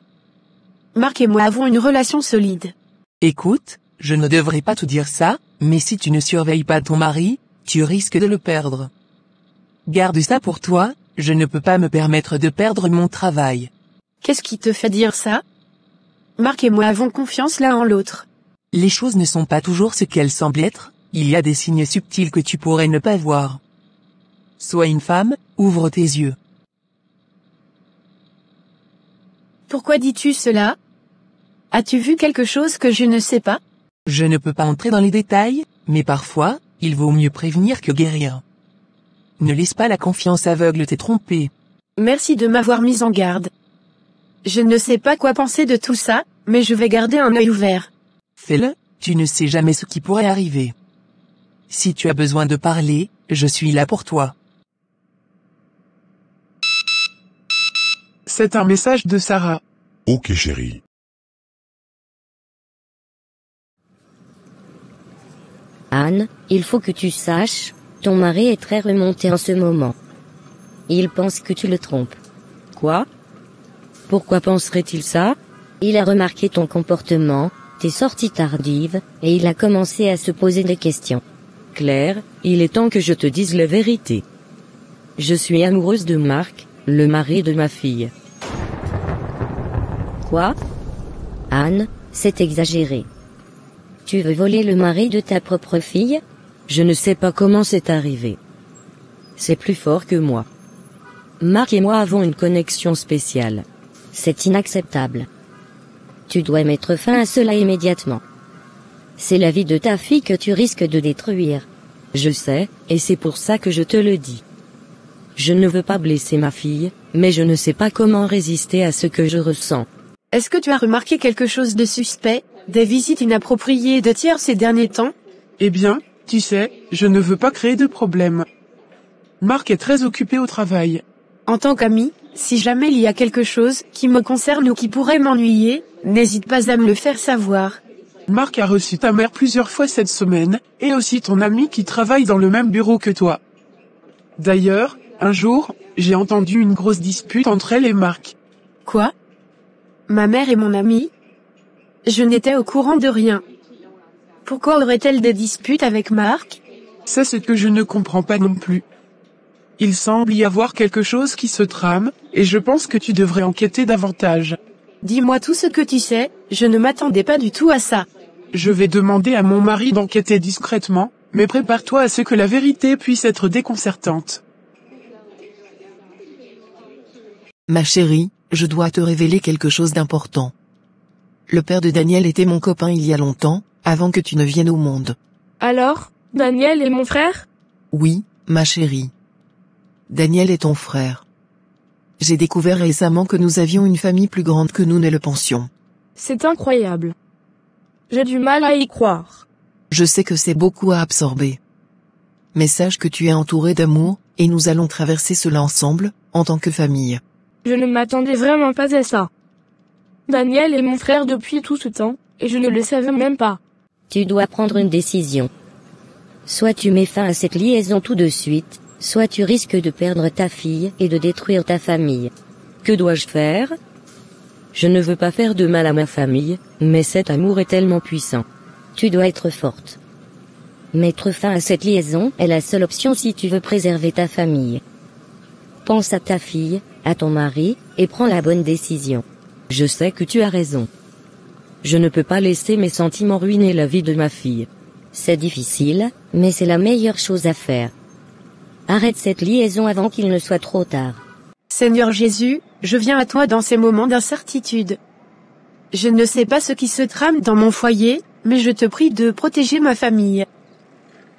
Marc et moi avons une relation solide. Écoute, je ne devrais pas te dire ça, mais si tu ne surveilles pas ton mari, tu risques de le perdre. Garde ça pour toi, je ne peux pas me permettre de perdre mon travail. Qu'est-ce qui te fait dire ça? Marc et moi avons confiance l'un en l'autre. Les choses ne sont pas toujours ce qu'elles semblent être, il y a des signes subtils que tu pourrais ne pas voir. Sois une femme, ouvre tes yeux. Pourquoi dis-tu cela? As-tu vu quelque chose que je ne sais pas? Je ne peux pas entrer dans les détails, mais parfois, il vaut mieux prévenir que guérir. Ne laisse pas la confiance aveugle te tromper. Merci de m'avoir mise en garde. Je ne sais pas quoi penser de tout ça, mais je vais garder un œil ouvert. Fais-le, tu ne sais jamais ce qui pourrait arriver. Si tu as besoin de parler, je suis là pour toi. C'est un message de Sarah. Ok chérie. Anne, il faut que tu saches, ton mari est très remonté en ce moment. Il pense que tu le trompes. Quoi? Pourquoi penserait-il ça? Il a remarqué ton comportement, tes sorties tardives, et il a commencé à se poser des questions. Claire, il est temps que je te dise la vérité. Je suis amoureuse de Marc, le mari de ma fille. Quoi? Anne, c'est exagéré. Tu veux voler le mari de ta propre fille? Je ne sais pas comment c'est arrivé. C'est plus fort que moi. Marc et moi avons une connexion spéciale. C'est inacceptable. Tu dois mettre fin à cela immédiatement. C'est la vie de ta fille que tu risques de détruire. Je sais, et c'est pour ça que je te le dis. Je ne veux pas blesser ma fille, mais je ne sais pas comment résister à ce que je ressens. Est-ce que tu as remarqué quelque chose de suspect, des visites inappropriées de tiers ces derniers temps? Eh bien, tu sais, je ne veux pas créer de problème. Marc est très occupé au travail. En tant qu'ami, si jamais il y a quelque chose qui me concerne ou qui pourrait m'ennuyer, n'hésite pas à me le faire savoir. Marc a reçu ta mère plusieurs fois cette semaine, et aussi ton ami qui travaille dans le même bureau que toi. D'ailleurs, un jour, j'ai entendu une grosse dispute entre elle et Marc. Quoi? Ma mère et mon ami? Je n'étais au courant de rien. Pourquoi aurait-elle des disputes avec Marc? C'est ce que je ne comprends pas non plus. Il semble y avoir quelque chose qui se trame, et je pense que tu devrais enquêter davantage. Dis-moi tout ce que tu sais, je ne m'attendais pas du tout à ça. Je vais demander à mon mari d'enquêter discrètement, mais prépare-toi à ce que la vérité puisse être déconcertante. Ma chérie, je dois te révéler quelque chose d'important. Le père de Daniel était mon copain il y a longtemps, avant que tu ne viennes au monde. Alors, Daniel est mon frère? Oui, ma chérie. Daniel est ton frère. J'ai découvert récemment que nous avions une famille plus grande que nous ne le pensions. C'est incroyable. J'ai du mal à y croire. Je sais que c'est beaucoup à absorber. Mais sache que tu es entouré d'amour, et nous allons traverser cela ensemble, en tant que famille. Je ne m'attendais vraiment pas à ça. Daniel est mon frère depuis tout ce temps, et je ne le savais même pas. Tu dois prendre une décision. Soit tu mets fin à cette liaison tout de suite, soit tu risques de perdre ta fille et de détruire ta famille. Que dois-je faire? Je ne veux pas faire de mal à ma famille, mais cet amour est tellement puissant. Tu dois être forte. Mettre fin à cette liaison est la seule option si tu veux préserver ta famille. Pense à ta fille, à ton mari, et prends la bonne décision. Je sais que tu as raison. Je ne peux pas laisser mes sentiments ruiner la vie de ma fille. C'est difficile, mais c'est la meilleure chose à faire. Arrête cette liaison avant qu'il ne soit trop tard. Seigneur Jésus, je viens à toi dans ces moments d'incertitude. Je ne sais pas ce qui se trame dans mon foyer, mais je te prie de protéger ma famille.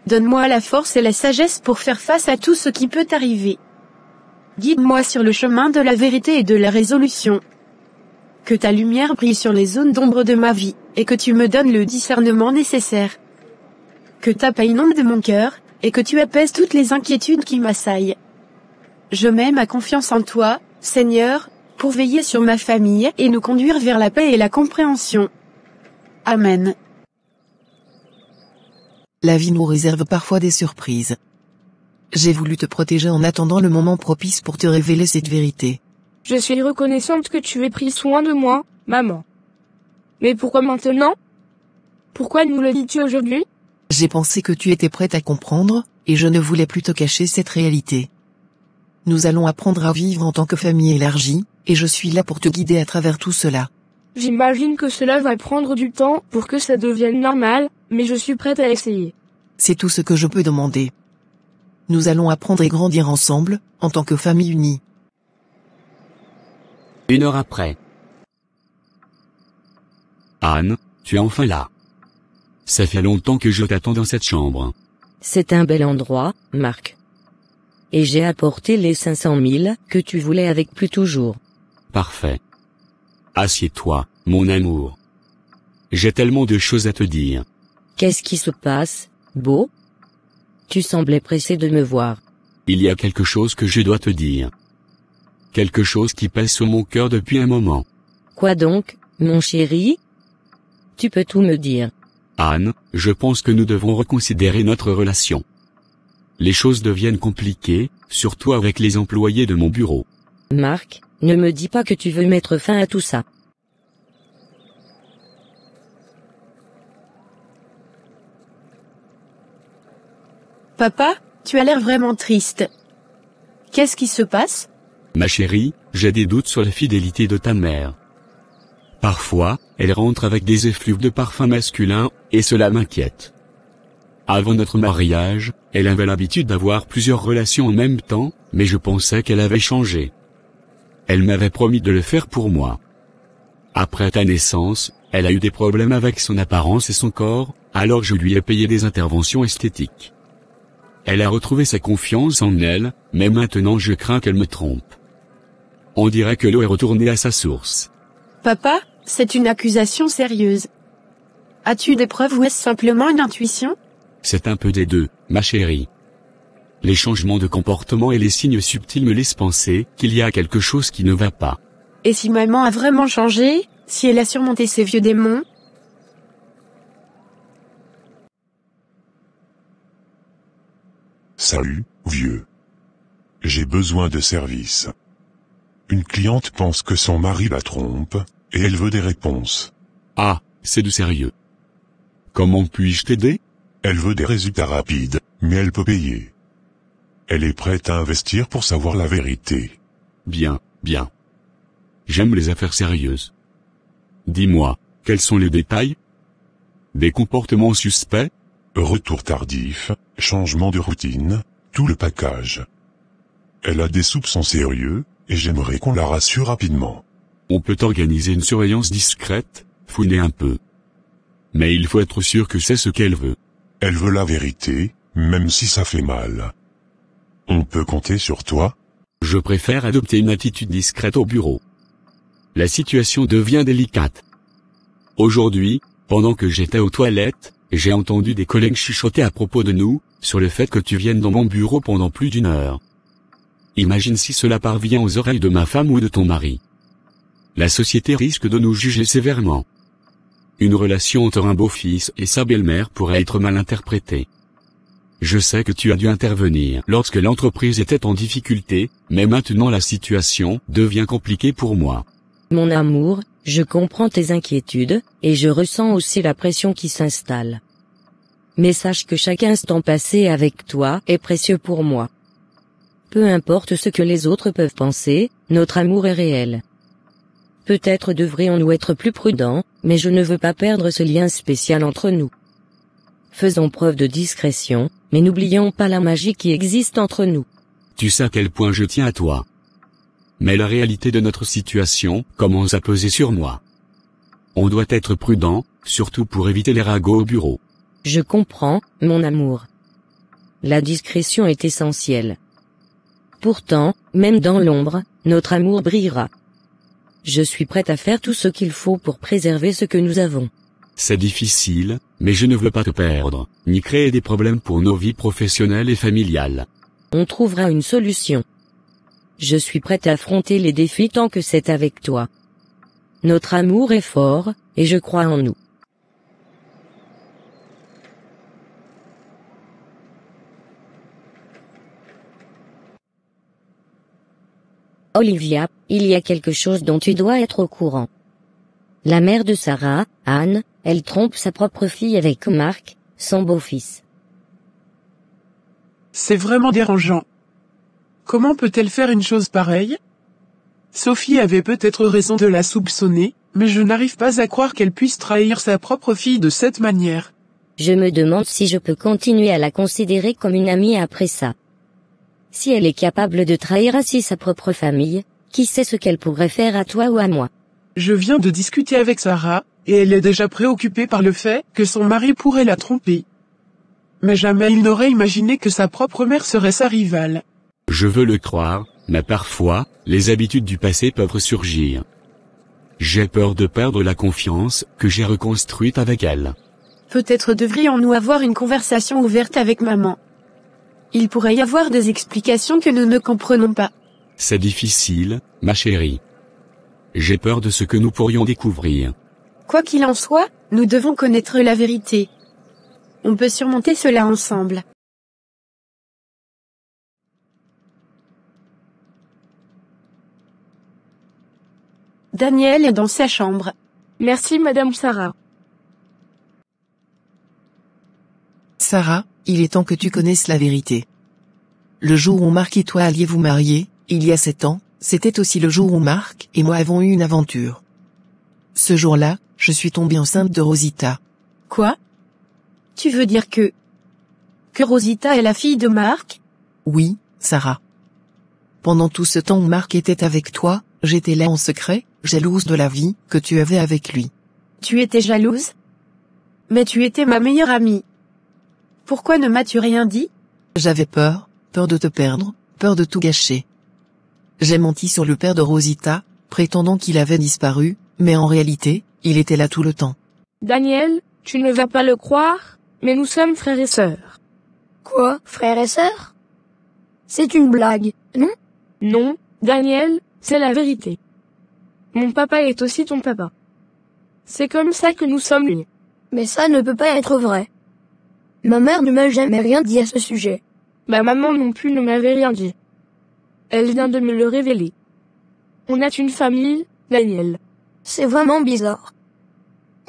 Donne-moi la force et la sagesse pour faire face à tout ce qui peut arriver. Guide-moi sur le chemin de la vérité et de la résolution. Que ta lumière brille sur les zones d'ombre de ma vie, et que tu me donnes le discernement nécessaire. Que ta paix inonde mon cœur, et que tu apaises toutes les inquiétudes qui m'assaillent. Je mets ma confiance en toi, Seigneur, pour veiller sur ma famille et nous conduire vers la paix et la compréhension. Amen. La vie nous réserve parfois des surprises. J'ai voulu te protéger en attendant le moment propice pour te révéler cette vérité. Je suis reconnaissante que tu aies pris soin de moi, maman. Mais pourquoi maintenant? Pourquoi nous le dis-tu aujourd'hui? J'ai pensé que tu étais prête à comprendre, et je ne voulais plus te cacher cette réalité. Nous allons apprendre à vivre en tant que famille élargie, et je suis là pour te guider à travers tout cela. J'imagine que cela va prendre du temps pour que ça devienne normal, mais je suis prête à essayer. C'est tout ce que je peux demander. Nous allons apprendre et grandir ensemble, en tant que famille unie. 1 heure après. Anne, tu es enfin là. Ça fait longtemps que je t'attends dans cette chambre. C'est un bel endroit, Marc. Et j'ai apporté les 500 000 que tu voulais avec plus toujours. Parfait. Assieds-toi, mon amour. J'ai tellement de choses à te dire. Qu'est-ce qui se passe, Beau? Tu semblais pressé de me voir. Il y a quelque chose que je dois te dire. Quelque chose qui pèse sur mon cœur depuis un moment. Quoi donc, mon chéri? Tu peux tout me dire. Anne, je pense que nous devons reconsidérer notre relation. Les choses deviennent compliquées, surtout avec les employés de mon bureau. Marc, ne me dis pas que tu veux mettre fin à tout ça. Papa, tu as l'air vraiment triste. Qu'est-ce qui se passe? Ma chérie, j'ai des doutes sur la fidélité de ta mère. Parfois, elle rentre avec des effluves de parfum masculin, et cela m'inquiète. Avant notre mariage, elle avait l'habitude d'avoir plusieurs relations en même temps, mais je pensais qu'elle avait changé. Elle m'avait promis de le faire pour moi. Après ta naissance, elle a eu des problèmes avec son apparence et son corps, alors je lui ai payé des interventions esthétiques. Elle a retrouvé sa confiance en elle, mais maintenant je crains qu'elle me trompe. On dirait que l'eau est retournée à sa source. Papa, c'est une accusation sérieuse. As-tu des preuves ou est-ce simplement une intuition? C'est un peu des deux, ma chérie. Les changements de comportement et les signes subtils me laissent penser qu'il y a quelque chose qui ne va pas. Et si maman a vraiment changé, si elle a surmonté ses vieux démons? Salut, vieux. J'ai besoin de service. Une cliente pense que son mari la trompe, et elle veut des réponses. Ah, c'est du sérieux. Comment puis-je t'aider? Elle veut des résultats rapides, mais elle peut payer. Elle est prête à investir pour savoir la vérité. Bien, bien. J'aime les affaires sérieuses. Dis-moi, quels sont les détails? Des comportements suspects? Retour tardif, changement de routine, tout le package. Elle a des soupçons sérieux, et j'aimerais qu'on la rassure rapidement. On peut organiser une surveillance discrète, fouiner un peu. Mais il faut être sûr que c'est ce qu'elle veut. Elle veut la vérité, même si ça fait mal. On peut compter sur toi? Je préfère adopter une attitude discrète au bureau. La situation devient délicate. Aujourd'hui, pendant que j'étais aux toilettes, j'ai entendu des collègues chuchoter à propos de nous, sur le fait que tu viennes dans mon bureau pendant plus d'1 heure. Imagine si cela parvient aux oreilles de ma femme ou de ton mari. La société risque de nous juger sévèrement. Une relation entre un beau-fils et sa belle-mère pourrait être mal interprétée. Je sais que tu as dû intervenir lorsque l'entreprise était en difficulté, mais maintenant la situation devient compliquée pour moi. Mon amour, je comprends tes inquiétudes, et je ressens aussi la pression qui s'installe. Mais sache que chaque instant passé avec toi est précieux pour moi. Peu importe ce que les autres peuvent penser, notre amour est réel. Peut-être devrions-nous être plus prudents, mais je ne veux pas perdre ce lien spécial entre nous. Faisons preuve de discrétion, mais n'oublions pas la magie qui existe entre nous. Tu sais à quel point je tiens à toi. Mais la réalité de notre situation commence à peser sur moi. On doit être prudent, surtout pour éviter les ragots au bureau. Je comprends, mon amour. La discrétion est essentielle. Pourtant, même dans l'ombre, notre amour brillera. Je suis prête à faire tout ce qu'il faut pour préserver ce que nous avons. C'est difficile, mais je ne veux pas te perdre, ni créer des problèmes pour nos vies professionnelles et familiales. On trouvera une solution. Je suis prête à affronter les défis tant que c'est avec toi. Notre amour est fort, et je crois en nous. Olivia, il y a quelque chose dont tu dois être au courant. La mère de Sarah, Anne, elle trompe sa propre fille avec Mark, son beau-fils. C'est vraiment dérangeant. Comment peut-elle faire une chose pareille? Sophie avait peut-être raison de la soupçonner, mais je n'arrive pas à croire qu'elle puisse trahir sa propre fille de cette manière. Je me demande si je peux continuer à la considérer comme une amie après ça. Si elle est capable de trahir ainsi sa propre famille, qui sait ce qu'elle pourrait faire à toi ou à moi? Je viens de discuter avec Sarah, et elle est déjà préoccupée par le fait que son mari pourrait la tromper. Mais jamais il n'aurait imaginé que sa propre mère serait sa rivale. Je veux le croire, mais parfois, les habitudes du passé peuvent ressurgir. J'ai peur de perdre la confiance que j'ai reconstruite avec elle. Peut-être devrions-nous avoir une conversation ouverte avec maman. Il pourrait y avoir des explications que nous ne comprenons pas. C'est difficile, ma chérie. J'ai peur de ce que nous pourrions découvrir. Quoi qu'il en soit, nous devons connaître la vérité. On peut surmonter cela ensemble. Daniel est dans sa chambre. Merci Madame Sarah. Sarah, il est temps que tu connaisses la vérité. Le jour où Mark et toi alliez vous marier, il y a 7 ans, c'était aussi le jour où Mark et moi avons eu une aventure. Ce jour-là, je suis tombée enceinte de Rosita. Quoi? Tu veux dire que Rosita est la fille de Mark? Oui, Sarah. Pendant tout ce temps où Mark était avec toi, j'étais là en secret, jalouse de la vie que tu avais avec lui. Tu étais jalouse? Mais tu étais ma meilleure amie. Pourquoi ne m'as-tu rien dit? J'avais peur de te perdre, peur de tout gâcher. J'ai menti sur le père de Rosita, prétendant qu'il avait disparu, Mais en réalité, il était là tout le temps. Daniel, tu ne vas pas le croire, mais nous sommes frères et sœurs. Quoi, frères et sœurs? C'est une blague, non? Non, Daniel, c'est la vérité. Mon papa est aussi ton papa. C'est comme ça que nous sommes unis. Mais ça ne peut pas être vrai. Ma mère ne m'a jamais rien dit à ce sujet. Ma maman non plus ne m'avait rien dit. Elle vient de me le révéler. On a une famille, Daniel. C'est vraiment bizarre.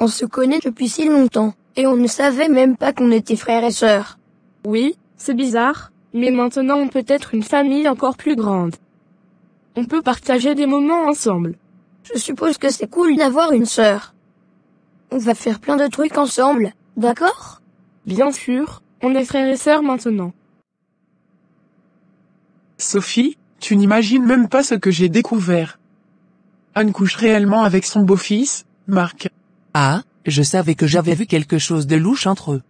On se connaît depuis si longtemps, et on ne savait même pas qu'on était frères et sœurs. Oui, c'est bizarre, mais maintenant on peut être une famille encore plus grande. On peut partager des moments ensemble. Je suppose que c'est cool d'avoir une sœur. On va faire plein de trucs ensemble, d'accord? Bien sûr, on est frères et sœurs maintenant. Sophie, tu n'imagines même pas ce que j'ai découvert. Anne couche réellement avec son beau-fils, Marc. Ah, je savais que j'avais vu quelque chose de louche entre eux.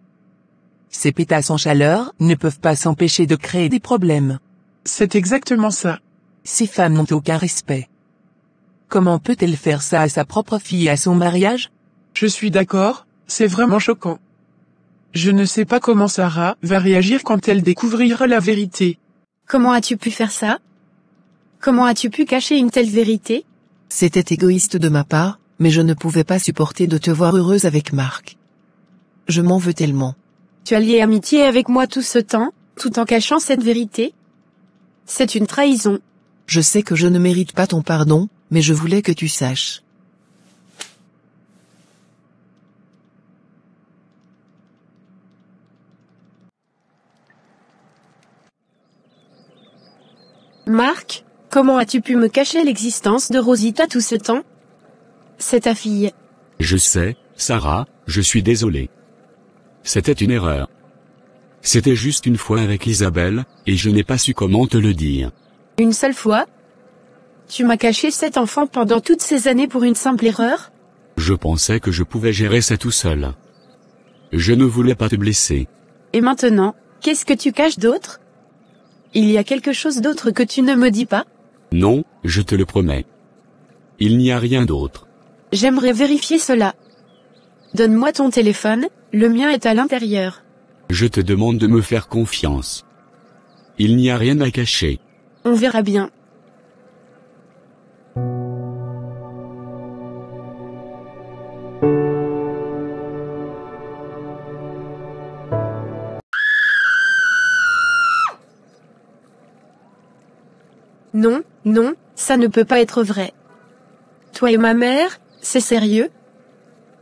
Ces pétasses en chaleur ne peuvent pas s'empêcher de créer des problèmes. C'est exactement ça. Ces femmes n'ont aucun respect. Comment peut-elle faire ça à sa propre fille et à son mariage? Je suis d'accord, c'est vraiment choquant. Je ne sais pas comment Sarah va réagir quand elle découvrira la vérité. Comment as-tu pu faire ça? Comment as-tu pu cacher une telle vérité? C'était égoïste de ma part, mais je ne pouvais pas supporter de te voir heureuse avec Marc. Je m'en veux tellement. Tu as lié amitié avec moi tout ce temps, tout en cachant cette vérité? C'est une trahison. Je sais que je ne mérite pas ton pardon, mais je voulais que tu saches. Marc, comment as-tu pu me cacher l'existence de Rosita tout ce temps? C'est ta fille. Je sais, Sarah, je suis désolé. C'était une erreur. C'était juste une fois avec Isabelle, et je n'ai pas su comment te le dire. Une seule fois? Tu m'as caché cet enfant pendant toutes ces années pour une simple erreur? Je pensais que je pouvais gérer ça tout seul. Je ne voulais pas te blesser. Et maintenant, qu'est-ce que tu caches d'autre? Il y a quelque chose d'autre que tu ne me dis pas? Non, je te le promets. Il n'y a rien d'autre. J'aimerais vérifier cela. Donne-moi ton téléphone, le mien est à l'intérieur. Je te demande de me faire confiance. Il n'y a rien à cacher. On verra bien. Non, non, ça ne peut pas être vrai. Toi et ma mère, c'est sérieux?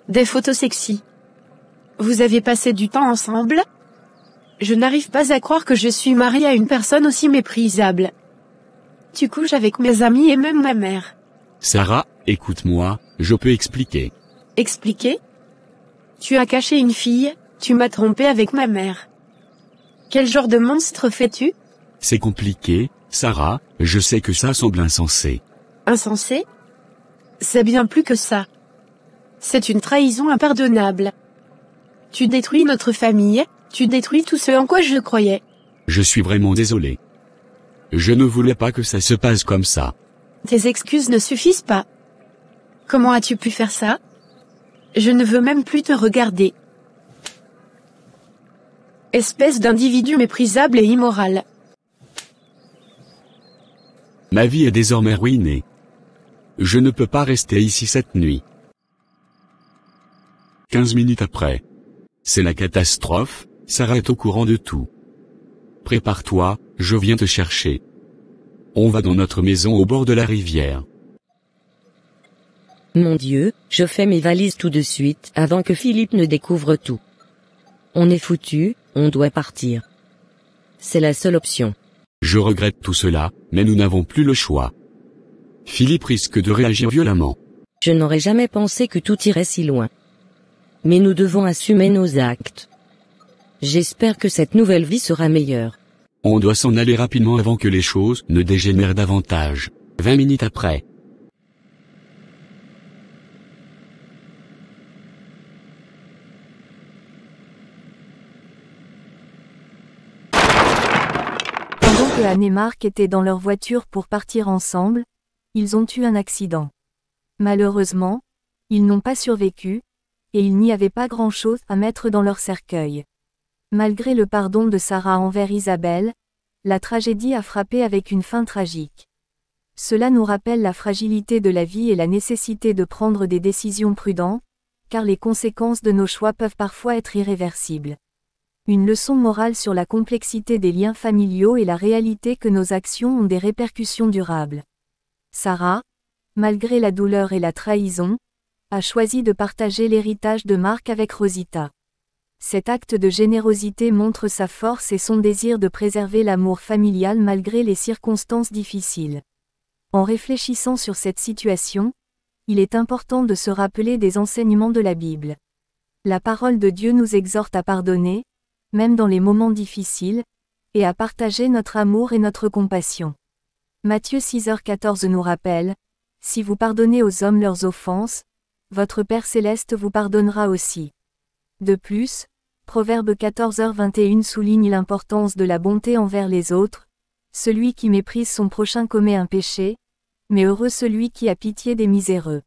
Des photos sexy. Vous avez passé du temps ensemble? Je n'arrive pas à croire que je suis mariée à une personne aussi méprisable. Tu couches avec mes amis et même ma mère. Sarah, écoute-moi, je peux expliquer. Expliquer? Tu as caché une fille, tu m'as trompé avec ma mère. Quel genre de monstre fais-tu? C'est compliqué, Sarah, je sais que ça semble insensé. Insensé? C'est bien plus que ça. C'est une trahison impardonnable. Tu détruis notre famille, tu détruis tout ce en quoi je croyais. Je suis vraiment désolé. Je ne voulais pas que ça se passe comme ça. Tes excuses ne suffisent pas. Comment as-tu pu faire ça? Je ne veux même plus te regarder. Espèce d'individu méprisable et immoral. Ma vie est désormais ruinée. Je ne peux pas rester ici cette nuit. 15 minutes après. C'est la catastrophe, Sarah est au courant de tout. Prépare-toi, je viens te chercher. On va dans notre maison au bord de la rivière. Mon Dieu, je fais mes valises tout de suite avant que Philippe ne découvre tout. On est foutu, on doit partir. C'est la seule option. Je regrette tout cela, mais nous n'avons plus le choix. Philippe risque de réagir violemment. Je n'aurais jamais pensé que tout irait si loin. Mais nous devons assumer nos actes. J'espère que cette nouvelle vie sera meilleure. On doit s'en aller rapidement avant que les choses ne dégénèrent davantage. 20 minutes après. Pendant que Anne et Marc étaient dans leur voiture pour partir ensemble, ils ont eu un accident. Malheureusement, Ils n'ont pas survécu, et il n'y avait pas grand-chose à mettre dans leur cercueil. Malgré le pardon de Sarah envers Isabelle, la tragédie a frappé avec une fin tragique. Cela nous rappelle la fragilité de la vie et la nécessité de prendre des décisions prudentes, car les conséquences de nos choix peuvent parfois être irréversibles. Une leçon morale sur la complexité des liens familiaux et la réalité que nos actions ont des répercussions durables. Sarah, malgré la douleur et la trahison, a choisi de partager l'héritage de Marc avec Rosita. Cet acte de générosité montre sa force et son désir de préserver l'amour familial malgré les circonstances difficiles. En réfléchissant sur cette situation, il est important de se rappeler des enseignements de la Bible. La parole de Dieu nous exhorte à pardonner, même dans les moments difficiles, et à partager notre amour et notre compassion. Matthieu 6h14 nous rappelle, « Si vous pardonnez aux hommes leurs offenses, votre Père céleste vous pardonnera aussi. » De plus, Proverbe 14h21 souligne l'importance de la bonté envers les autres. Celui qui méprise son prochain commet un péché, mais heureux celui qui a pitié des miséreux.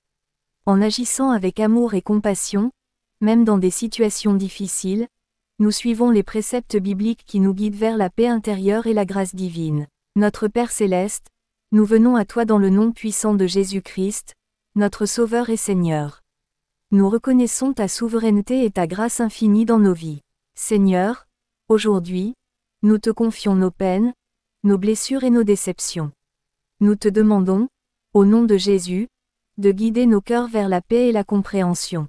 En agissant avec amour et compassion, même dans des situations difficiles, nous suivons les préceptes bibliques qui nous guident vers la paix intérieure et la grâce divine. Notre Père céleste, nous venons à toi dans le nom puissant de Jésus-Christ, notre Sauveur et Seigneur. Nous reconnaissons ta souveraineté et ta grâce infinie dans nos vies. Seigneur, aujourd'hui, nous te confions nos peines, nos blessures et nos déceptions. Nous te demandons, au nom de Jésus, de guider nos cœurs vers la paix et la compréhension.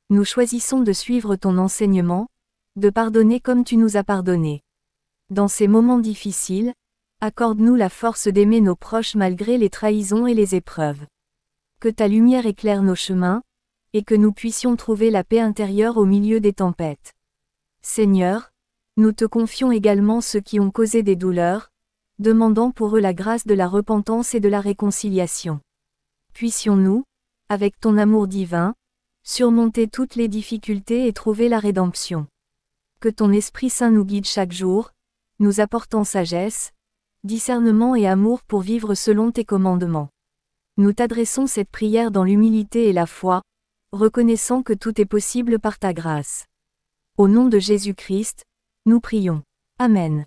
Nous choisissons de suivre ton enseignement, de pardonner comme tu nous as pardonné. Dans ces moments difficiles, accorde-nous la force d'aimer nos proches malgré les trahisons et les épreuves. Que ta lumière éclaire nos chemins, et que nous puissions trouver la paix intérieure au milieu des tempêtes. Seigneur, nous te confions également ceux qui ont causé des douleurs, demandant pour eux la grâce de la repentance et de la réconciliation. Puissions-nous, avec ton amour divin, surmonter toutes les difficultés et trouver la rédemption. Que ton Esprit Saint nous guide chaque jour, nous apportant sagesse, discernement et amour pour vivre selon tes commandements. Nous t'adressons cette prière dans l'humilité et la foi, reconnaissant que tout est possible par ta grâce. Au nom de Jésus-Christ, nous prions. Amen.